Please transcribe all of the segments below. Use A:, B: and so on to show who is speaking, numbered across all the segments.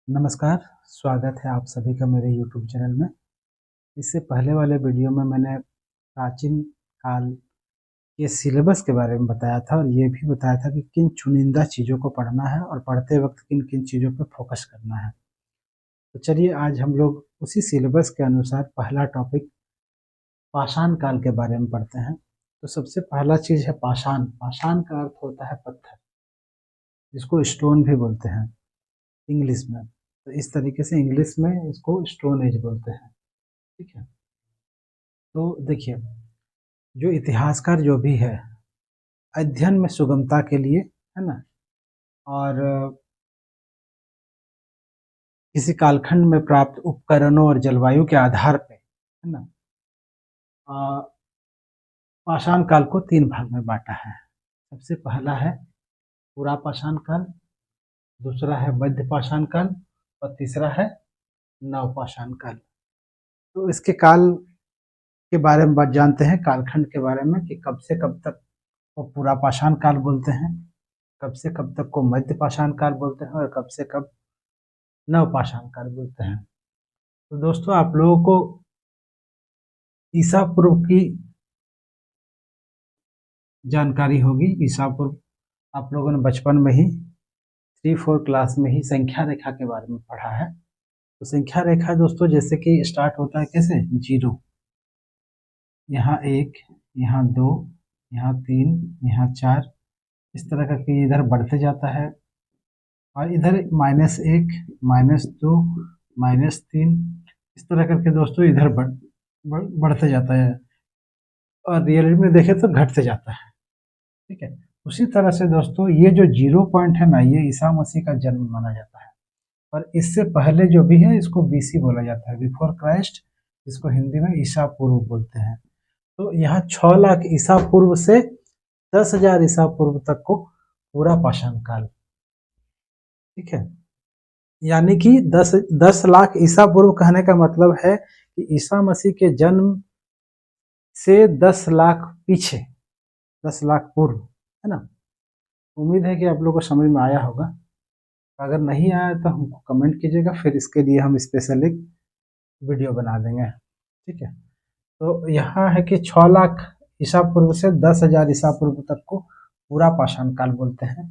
A: नमस्कार, स्वागत है आप सभी का मेरे यूट्यूब चैनल में। इससे पहले वाले वीडियो में मैंने प्राचीन काल के सिलेबस के बारे में बताया था और ये भी बताया था कि किन चुनिंदा चीज़ों को पढ़ना है और पढ़ते वक्त किन-किन चीज़ों पे फोकस करना है। तो चलिए आज हम लोग उसी सिलेबस के अनुसार पहला टॉपिक पाषाण काल के बारे में पढ़ते हैं। तो सबसे पहला चीज़ है पाषाण। पाषाण का अर्थ होता है पत्थर, जिसको स्टोन भी बोलते हैं इंग्लिश में। तो इस तरीके से इंग्लिश में इसको स्टोन एज बोलते हैं, ठीक है। तो देखिए, जो इतिहासकार जो भी है, अध्ययन में सुगमता के लिए, है ना, और किसी कालखंड में प्राप्त उपकरणों और जलवायु के आधार पे, है ना, अ, पाषाण काल को 3 भाग में बाँटा है। सबसे पहला है पुरा पाषाण काल, दूसरा है मध्य पाषाण काल और तीसरा है नव पाषाण काल। तो इसके काल के बारे में बात जानते हैं, कालखंड के बारे में कि कब से कब तक को पुरा पाषाण काल बोलते हैं, कब से कब तक को मध्य पाषाण काल बोलते हैं और कब से कब नवपाषाण काल बोलते हैं। तो दोस्तों आप लोगों को ईसा पूर्व की जानकारी होगी। ईसा पूर्व आप लोगों ने बचपन में ही 3-4 क्लास में ही संख्या रेखा के बारे में पढ़ा है। तो संख्या रेखा दोस्तों जैसे कि स्टार्ट होता है कैसे, 0, यहाँ 1, यहाँ 2, यहाँ 3, यहाँ 4, इस तरह करके इधर बढ़ते जाता है और इधर -1, -2, -3, इस तरह करके दोस्तों इधर बढ़ते जाता है और रियलिटी में देखें तो घटते जाता है, ठीक है। उसी तरह से दोस्तों ये जो 0 पॉइंट है ना, ये ईसा मसीह का जन्म माना जाता है और इससे पहले जो भी है इसको बीसी बोला जाता है, बिफोर क्राइस्ट, इसको हिंदी में ईसा पूर्व बोलते हैं। तो यहाँ 6 लाख ईसा पूर्व से 10,000 ईसा पूर्व तक को पूरा पाषाण काल, ठीक है। यानी कि 10 लाख ईसा पूर्व कहने का मतलब है कि ईसा मसीह के जन्म से 10 लाख पीछे, 10 लाख पूर्व, है ना। उम्मीद है कि आप लोगों को समझ में आया होगा। अगर नहीं आया तो हमको कमेंट कीजिएगा, फिर इसके लिए हम स्पेशल एक वीडियो बना देंगे, ठीक है। तो यहाँ है कि 6 लाख ईसा पूर्व से 10,000 ईसा पूर्व तक को पूरा पाषाण काल बोलते हैं।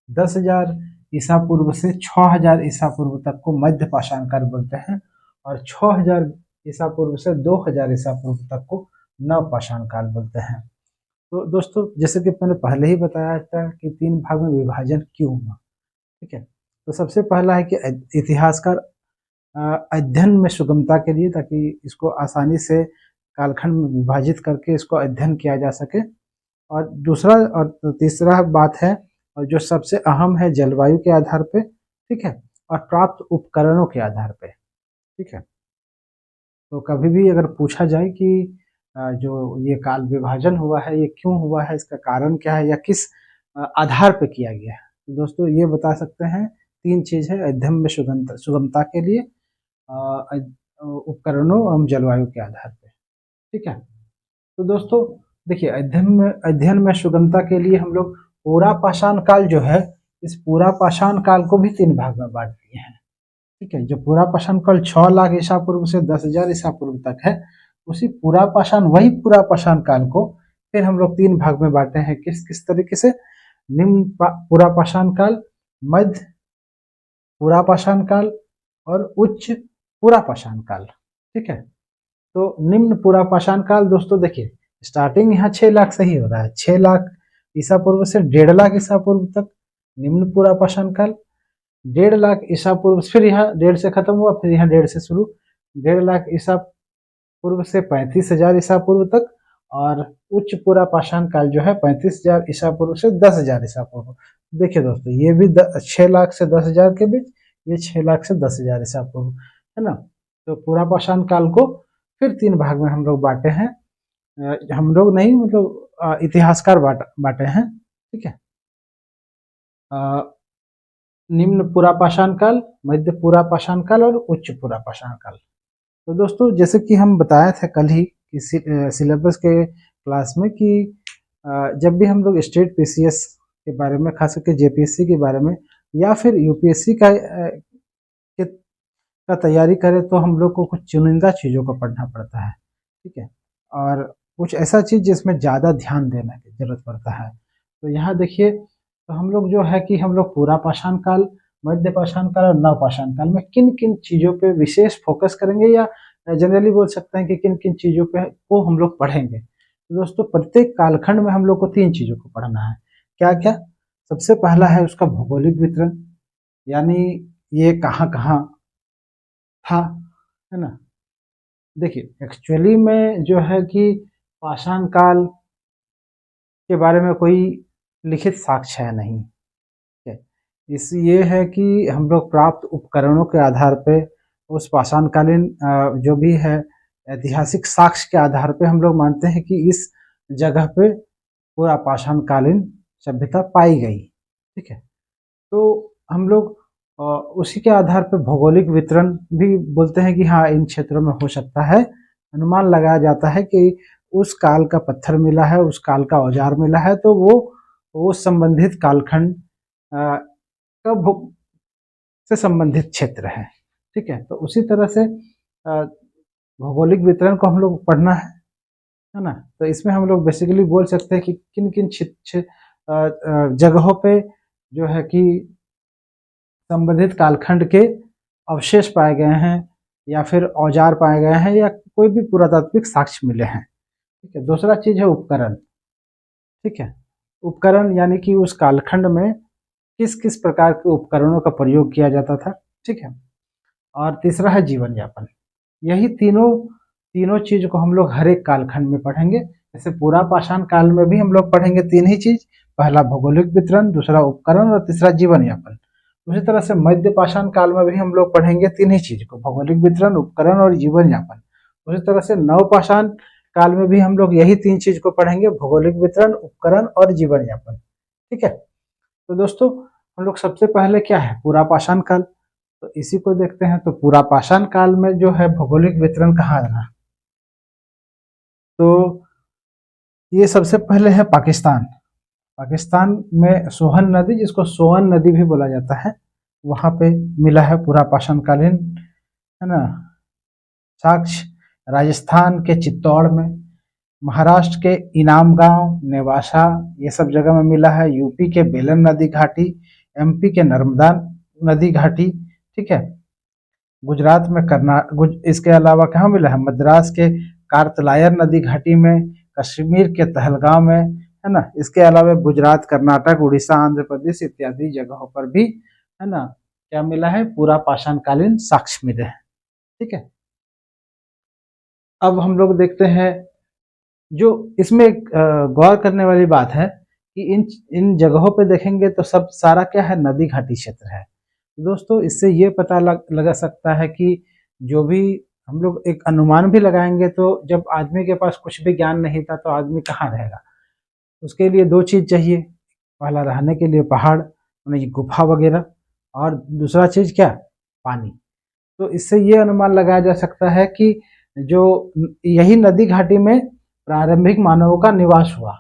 A: 10,000 ईसा पूर्व से 6,000 ईसा पूर्व तक को मध्य पाषाण काल बोलते हैं और 6,000 ईसा पूर्व से 2,000 ईसा पूर्व तक को नव पाषाण काल बोलते हैं। तो दोस्तों जैसे कि मैंने पहले ही बताया था कि 3 भाग में विभाजन क्यों हुआ, ठीक है। तो सबसे पहला है कि इतिहासकार अध्ययन में सुगमता के लिए, ताकि इसको आसानी से कालखंड में विभाजित करके इसको अध्ययन किया जा सके, और दूसरा और तीसरा बात है और जो सबसे अहम है, जलवायु के आधार पे, ठीक है, और प्राप्त उपकरणों के आधार पे, ठीक है। तो कभी भी अगर पूछा जाए कि जो ये काल विभाजन हुआ है ये क्यों हुआ है, इसका कारण क्या है या किस आधार पे किया गया है, तो दोस्तों ये बता सकते हैं 3 चीज़ है अध्ययन में सुगमता के लिए, उपकरणों एवं जलवायु के आधार पे, ठीक है। तो दोस्तों देखिए, अध्ययन में सुगमता के लिए हम लोग पूरा पाषाण काल जो है, इस पूरा पाषाण काल को भी 3 भाग में बांट दिए हैं, ठीक है। जो पूरा पाषाण काल 6 लाख ईसा पूर्व से 10,000 ईसा पूर्व तक है, उसी पूरा पाषाण वही पूरा पाषाण काल को फिर हम लोग 3 भाग में बांटे हैं। किस किस तरीके से, निम्न पूरा पाषाण काल, मध्य पूरा पाषाण काल और उच्च पूरा पाषाण काल, ठीक है। तो निम्न पूरा पाषाण काल दोस्तों देखिए, स्टार्टिंग यहाँ 6 लाख से ही हो रहा है, 6 लाख ईसा पूर्व से 1.5 लाख ईसा पूर्व तक निम्न पूरा पाषाण काल, 1.5 लाख ईसा पूर्व, फिर यहाँ 1.5 से खत्म हुआ, फिर यहाँ 1.5 से शुरू, 1.5 लाख ईसा पूर्व से 35,000 ईसा पूर्व तक, और उच्च पूरा पाषाण काल जो है 35,000 ईसा पूर्व से 10,000 ईसा पूर्व। देखिए दोस्तों ये भी 6 लाख से 10,000 के बीच, ये 6 लाख से 10,000 ईसा पूर्व, है ना। तो पूरा पाषाण काल को फिर 3 भाग में हम लोग बांटे हैं, हम लोग नहीं मतलब इतिहासकार बांटे हैं, ठीक है। निम्न पूरा पाषाण काल, मध्य पूरा पाषाण काल और उच्च पूरा पाषाण काल। तो दोस्तों जैसे कि हम बताया था कल ही कि सिलेबस के क्लास में कि जब भी हम लोग स्टेट पीसीएस के बारे में, खास करके जेपीएससी के बारे में या फिर यूपीएससी का के का तैयारी करें तो हम लोग को कुछ चुनिंदा चीज़ों को पढ़ना पड़ता है, ठीक है, और कुछ ऐसा चीज़ जिसमें ज़्यादा ध्यान देने की ज़रूरत पड़ता है। तो यहाँ देखिए, तो हम लोग जो है कि हम लोग पूरा पाषाण काल, मध्य पाषाण काल और नव पाषाण काल में किन किन चीज़ों पे विशेष फोकस करेंगे, या जनरली बोल सकते हैं कि किन किन चीज़ों पे को हम लोग पढ़ेंगे। तो दोस्तों प्रत्येक कालखंड में हम लोग को 3 चीज़ों को पढ़ना है। क्या क्या? सबसे पहला है उसका भौगोलिक वितरण, यानी ये कहाँ कहाँ था, है ना। देखिए एक्चुअली में जो है कि पाषाण काल के बारे में कोई लिखित साक्ष्य है नहीं, ठीक है। इस ये है कि हम लोग प्राप्त उपकरणों के आधार पे उस पाषाणकालीन जो भी है ऐतिहासिक साक्ष्य के आधार पे हम लोग मानते हैं कि इस जगह पे पूरा पाषाणकालीन सभ्यता पाई गई, ठीक है। तो हम लोग उसी के आधार पे भौगोलिक वितरण भी बोलते हैं कि हाँ इन क्षेत्रों में हो सकता है, अनुमान लगाया जाता है कि उस काल का पत्थर मिला है, उस काल का औजार मिला है, तो वो संबंधित कालखंड का से संबंधित क्षेत्र है, ठीक है। तो उसी तरह से भौगोलिक वितरण को हम लोग पढ़ना है ना। तो इसमें हम लोग बेसिकली बोल सकते हैं कि किन किन जगहों पे जो है कि संबंधित कालखंड के अवशेष पाए गए हैं, या फिर औजार पाए गए हैं, या कोई भी पुरातात्विक साक्ष्य मिले हैं, ठीक है। दूसरा चीज है उपकरण, ठीक है। उपकरण यानी कि उस कालखंड में किस किस प्रकार के उपकरणों का प्रयोग किया जाता था, ठीक है। और तीसरा है जीवन यापन। यही तीनों तीनों चीज को हम लोग हर एक कालखंड में पढ़ेंगे। जैसे पूरा पाषाण काल में भी हम लोग पढ़ेंगे 3 ही चीज, पहला भौगोलिक वितरण, दूसरा उपकरण और तीसरा जीवन यापन। उसी तरह से मध्य पाषाण काल में भी हम लोग पढ़ेंगे 3 ही चीज को, भौगोलिक वितरण, उपकरण और जीवन यापन। उसी तरह से नव पाषाण काल में भी हम लोग यही 3 चीज को पढ़ेंगे, भौगोलिक वितरण, उपकरण और जीवन यापन, ठीक है। तो दोस्तों हम लोग सबसे पहले क्या है, पूरा पाषाण काल, तो इसी को देखते हैं। तो पूरा पाषाण काल में जो है भौगोलिक वितरण कहाँ रहा, तो ये सबसे पहले है पाकिस्तान। पाकिस्तान में सोहन नदी, जिसको सोअन नदी भी बोला जाता है, वहां पे मिला है पूरा पाषाण कालीन, है ना, साक्ष्य। राजस्थान के चित्तौड़ में, महाराष्ट्र के इनाम गांव, नेवासा, ये सब जगह में मिला है। यूपी के बेलन नदी घाटी, एमपी के नर्मदा नदी घाटी, ठीक है। गुजरात में इसके अलावा कहाँ मिला है, मद्रास के कार्तलायर नदी घाटी में, कश्मीर के तहलगांव में, है ना। इसके अलावा गुजरात, कर्नाटक, उड़ीसा, आंध्र प्रदेश इत्यादि जगहों पर भी, है ना, क्या मिला है, पूरा पाषाण कालीन साक्ष्य मिले हैं, ठीक है। अब हम लोग देखते हैं, जो इसमें गौर करने वाली बात है कि इन इन जगहों पे देखेंगे तो सब सारा क्या है, नदी घाटी क्षेत्र है। दोस्तों इससे ये पता लगा सकता है कि जो भी हम लोग एक अनुमान भी लगाएंगे, तो जब आदमी के पास कुछ भी ज्ञान नहीं था तो आदमी कहाँ रहेगा। उसके लिए 2 चीज चाहिए, पहला रहने के लिए पहाड़, यानी गुफा वगैरह, और दूसरा चीज क्या, पानी। तो इससे ये अनुमान लगाया जा सकता है कि जो यही नदी घाटी में प्रारंभिक मानवों का निवास हुआ,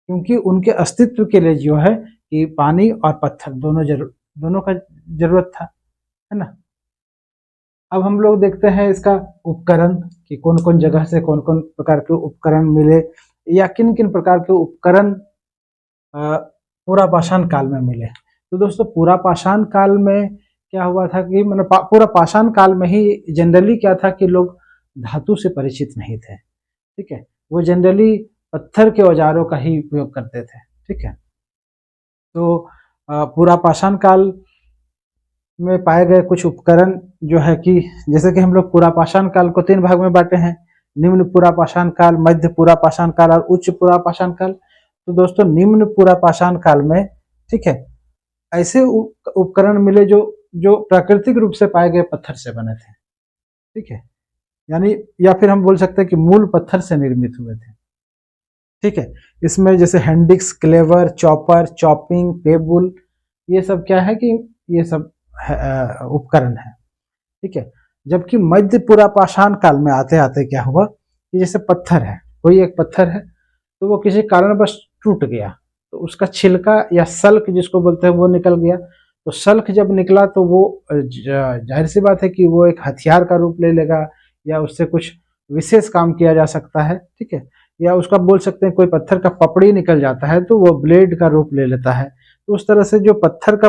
A: क्योंकि उनके अस्तित्व के लिए जो है कि पानी और पत्थर दोनों का जरूरत था, है ना। अब हम लोग देखते हैं इसका उपकरण, कि कौन कौन जगह से कौन कौन प्रकार के उपकरण मिले, या किन किन प्रकार के उपकरण पूरा पाषाण काल में मिले। तो दोस्तों पूरा पाषाण काल में क्या हुआ था कि मतलब पूरा पाषाण काल में ही जनरली क्या था कि लोग धातु से परिचित नहीं थे, ठीक है। वो जनरली पत्थर के औजारों का ही उपयोग करते थे, ठीक है। तो पूरा पाषाण काल में पाए गए कुछ उपकरण जो है कि, जैसे कि हम लोग पूरा पाषाण काल को 3 भाग में बांटे हैं, निम्न पूरा पाषाण काल, मध्य पूरा पाषाण काल और उच्च पूरा पाषाण काल। तो दोस्तों निम्न पूरा पाषाण काल में, ठीक है, ऐसे उपकरण मिले जो जो प्राकृतिक रूप से पाए गए पत्थर से बने थे, ठीक है, यानी या फिर हम बोल सकते हैं कि मूल पत्थर से निर्मित हुए थे, ठीक है। इसमें जैसे हैंडिक्स, क्लेवर, चॉपर, चॉपिंग, पेबुल, ये सब क्या है कि ये सब उपकरण है, ठीक है। जबकि मध्य पूरा पाषाण काल में आते आते क्या हुआ कि जैसे पत्थर है, कोई एक पत्थर है, तो वो किसी कारणवश टूट गया, तो उसका छिलका या सल्क जिसको बोलते हैं वो निकल गया, तो सल्ख जब निकला तो वो जाहिर सी बात है कि वो एक हथियार का रूप ले लेगा, या उससे कुछ विशेष काम किया जा सकता है, ठीक है। या उसका बोल सकते हैं कोई पत्थर का पपड़ी निकल जाता है तो वो ब्लेड का रूप ले लेता है। तो उस तरह से जो पत्थर का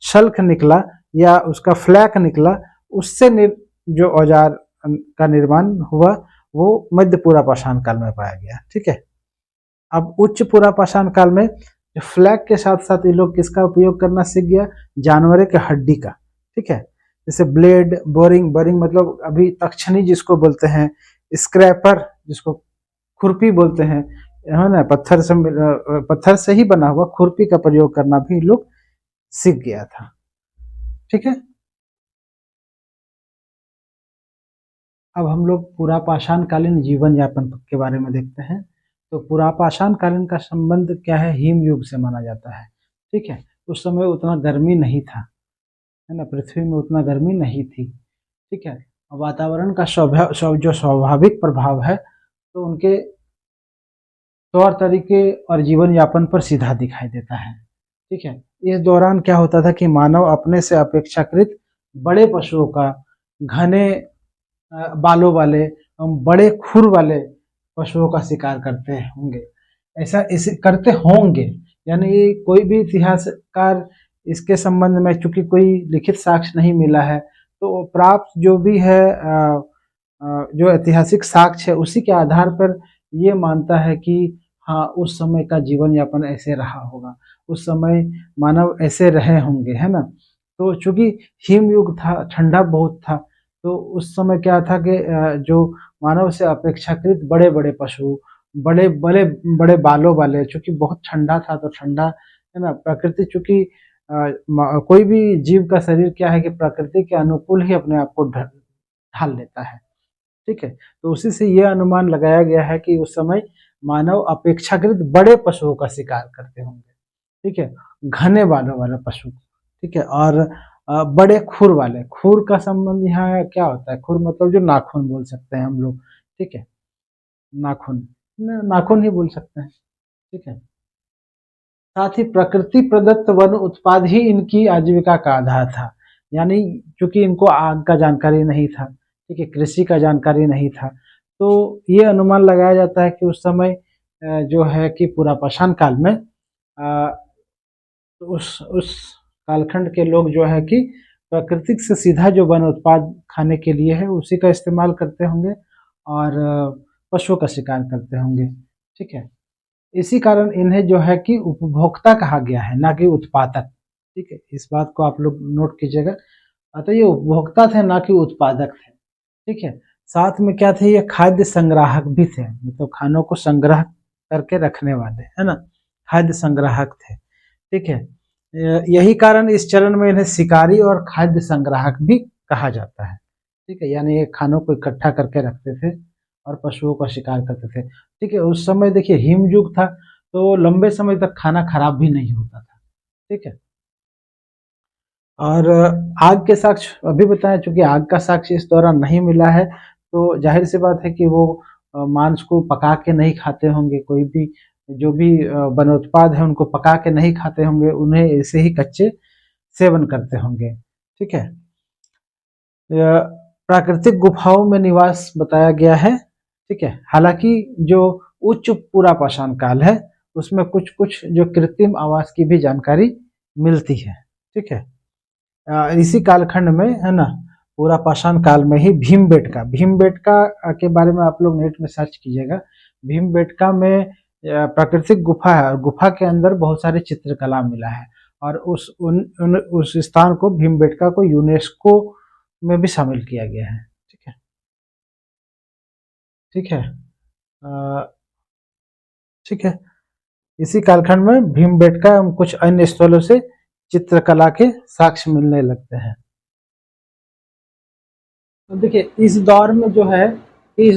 A: शल्ख निकला या उसका फ्लैक निकला, उससे जो औजार का निर्माण हुआ वो मध्य पूरा पाषाण काल में पाया गया, ठीक है। अब उच्च पूरा पाषाण काल में फ्लैग के साथ साथ ये लोग किसका उपयोग करना सीख गया, जानवरों के हड्डी का, ठीक है। जैसे ब्लेड, बोरिंग, बोरिंग मतलब अभी तक्षणी जिसको बोलते हैं, स्क्रैपर जिसको खुरपी बोलते हैं, है ना, पत्थर से ही बना हुआ खुरपी का प्रयोग करना भी लोग सीख गया था, ठीक है। अब हम लोग पूरा पाषाण कालीन जीवन यापन के बारे में देखते हैं। तो पूरा पाषाण कालीन का संबंध क्या है, हिम युग से माना जाता है, ठीक है। उस समय उतना गर्मी नहीं था, है ना, पृथ्वी में उतना गर्मी नहीं थी, ठीक है। वातावरण का जो स्वाभाविक प्रभाव है तो उनके तौर तरीके और जीवन यापन पर सीधा दिखाई देता है, ठीक है। इस दौरान क्या होता था कि मानव अपने से अपेक्षाकृत बड़े पशुओं का, घने बालों वाले बड़े खुर वाले पशुओं का शिकार करते होंगे, ऐसा इसे करते होंगे, यानी कोई भी इतिहासकार इसके संबंध में चूंकि कोई लिखित साक्ष्य नहीं मिला है, तो प्राप्त जो भी है जो ऐतिहासिक साक्ष्य है उसी के आधार पर ये मानता है कि हाँ उस समय का जीवन यापन ऐसे रहा होगा, उस समय मानव ऐसे रहे होंगे, है ना। तो चूंकि हिम युग था, ठंडा बहुत था, तो उस समय क्या था कि जो मानव से अपेक्षाकृत बड़े बड़े पशु, बड़े बड़े बड़े बालों वाले, चूंकि बहुत ठंडा था तो ठंडा, है ना, प्रकृति चूंकि कोई भी जीव का शरीर क्या है कि प्रकृति के अनुकूल ही अपने आप को ढाल लेता है, ठीक है। तो उसी से यह अनुमान लगाया गया है कि उस समय मानव अपेक्षाकृत बड़े पशुओं का शिकार करते होंगे, ठीक है, घने बालों वाले पशु, ठीक है। और बड़े खुर वाले, खुर का संबंध यहाँ क्या होता है, खुर मतलब जो नाखून बोल सकते हैं हम लोग, ठीक है, नाखून, नाखून ही बोल सकते हैं, ठीक है। साथ ही प्रकृति प्रदत्त वन उत्पाद ही इनकी आजीविका का आधार था, यानी क्योंकि इनको आग का जानकारी नहीं था, ठीक है, कृषि का जानकारी नहीं था, तो ये अनुमान लगाया जाता है कि उस समय जो है कि पूरा पाषाण काल में उस कालखंड के लोग जो है कि प्राकृतिक से सीधा जो वन उत्पाद खाने के लिए है उसी का इस्तेमाल करते होंगे और पशुओं का शिकार करते होंगे, ठीक है। इसी कारण इन्हें जो है कि उपभोक्ता कहा गया है, ना कि उत्पादक, ठीक है, इस बात को आप लोग नोट कीजिएगा। अतः ये उपभोक्ता थे ना कि उत्पादक थे, ठीक है। साथ में क्या थे, ये खाद्य संग्राहक भी थे, मतलब खानों को संग्रह करके रखने वाले, है ना, खाद्य संग्राहक थे, ठीक है। यही कारण इस चरण में इन्हें शिकारी और खाद्य संग्राहक भी कहा जाता है, ठीक है, यानी ये खानों को इकट्ठा करके रखते थे और पशुओं का शिकार करते थे, ठीक है। उस समय देखिए हिम युग था तो लंबे समय तक खाना खराब भी नहीं होता था, ठीक है। और आग के साक्ष्य अभी बताएं, चूंकि आग का साक्ष्य इस दौरान नहीं मिला है तो जाहिर सी बात है कि वो मांस को पका के नहीं खाते होंगे, कोई भी जो भी वनोत्पाद है उनको पका के नहीं खाते होंगे, उन्हें ऐसे ही कच्चे सेवन करते होंगे, ठीक है। प्राकृतिक गुफाओं में निवास बताया गया है, ठीक है। हालांकि जो उच्च पूरा पाषाण काल है उसमें कुछ कुछ जो कृत्रिम आवास की भी जानकारी मिलती है, ठीक है। इसी कालखंड में, है ना, पूरा पाषाण काल में ही भीमबेटका के बारे में आप लोग नेट में सर्च कीजिएगा। भीमबेटका में प्राकृतिक गुफा है और गुफा के अंदर बहुत सारी चित्रकला मिला है और उस स्थान को, भीमबेटका को यूनेस्को में भी शामिल किया गया है, ठीक है, ठीक है, ठीक है। इसी कालखंड में भीमबेटका एवं कुछ अन्य स्थलों से चित्रकला के साक्ष्य मिलने लगते हैं। तो देखिए इस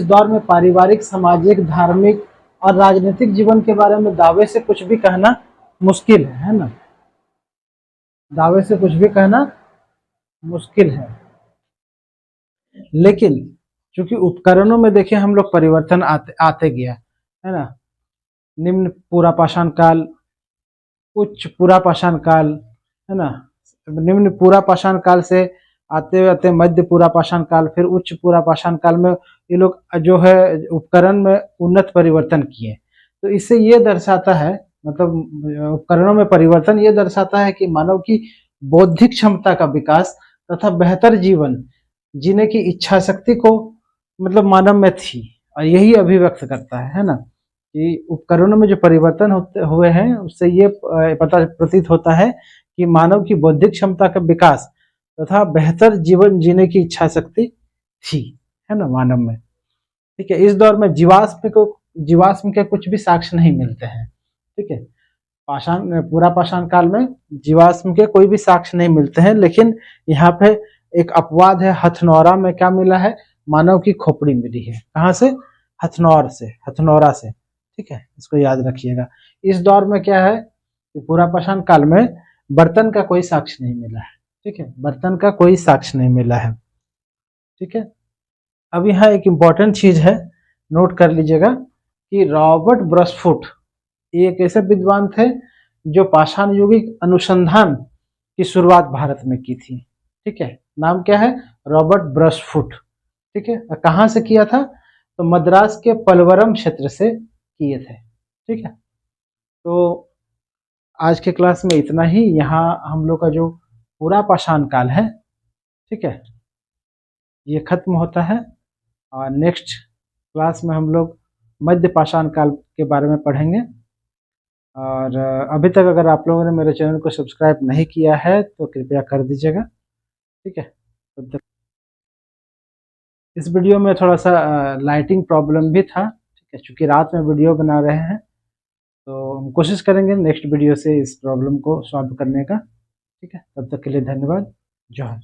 A: दौर में पारिवारिक, सामाजिक, धार्मिक और राजनीतिक जीवन के बारे में दावे से कुछ भी कहना मुश्किल है ना, दावे से कुछ भी कहना मुश्किल है। लेकिन चूंकि उपकरणों में देखिए हम लोग परिवर्तन आते गया, है ना, निम्न पूरा पाषाण काल, उच्च पूरा पाषाण काल, है ना, निम्न पूरा पाषाण काल से आते आते मध्य पूरा पाषाण काल, फिर उच्च पूरा पाषाण काल में ये लोग जो है उपकरण में उन्नत परिवर्तन किए। तो इससे ये दर्शाता है, मतलब उपकरणों में परिवर्तन ये दर्शाता है कि मानव की बौद्धिक क्षमता का विकास तथा बेहतर जीवन जीने की इच्छा शक्ति को मतलब मानव में थी, और यही अभिव्यक्त करता है ना, कि उपकरणों में जो परिवर्तन हुए हैं उससे ये पता प्रतीत होता है कि मानव की बौद्धिक क्षमता का विकास तथा बेहतर जीवन जीने की इच्छा शक्ति थी, है ना, मानव में। ठीक है, इस दौर में जीवाश्म के कुछ भी साक्ष्य नहीं मिलते हैं। ठीक है, पूरा पाषाण काल में जीवाश्म के कोई भी साक्ष्य नहीं मिलते हैं, लेकिन यहाँ पे एक अपवाद है, हथनौरा में क्या मिला है, मानव की खोपड़ी मिली है। कहाँ से? हथनौरा से। ठीक है, इसको याद रखिएगा। इस दौर में क्या है कि पूरा पाषाण काल में बर्तन का कोई साक्ष्य नहीं मिला है। ठीक है, बर्तन का कोई साक्ष्य नहीं मिला है। ठीक है, अब यहाँ एक इम्पॉर्टेंट चीज है, नोट कर लीजिएगा कि रॉबर्ट ब्रसफुट ये एक ऐसे विद्वान थे जो पाषाण युगिक अनुसंधान की शुरुआत भारत में की थी। ठीक है, नाम क्या है? रॉबर्ट ब्रसफुट। ठीक है, कहाँ से किया था? तो मद्रास के पलवरम क्षेत्र से किए थे। ठीक है, तो आज के क्लास में इतना ही। यहाँ हम लोग का जो पूरा पाषाण काल है, ठीक है, ये खत्म होता है, और नेक्स्ट क्लास में हम लोग मध्य पाषाण काल के बारे में पढ़ेंगे। और अभी तक अगर आप लोगों ने मेरे चैनल को सब्सक्राइब नहीं किया है तो कृपया कर दीजिएगा। ठीक है, तब तक इस वीडियो में थोड़ा सा लाइटिंग प्रॉब्लम भी था। ठीक है, चूँकि रात में वीडियो बना रहे हैं, तो हम कोशिश करेंगे नेक्स्ट वीडियो से इस प्रॉब्लम को सॉल्व करने का। ठीक है, तब तक के लिए धन्यवाद। जोहार।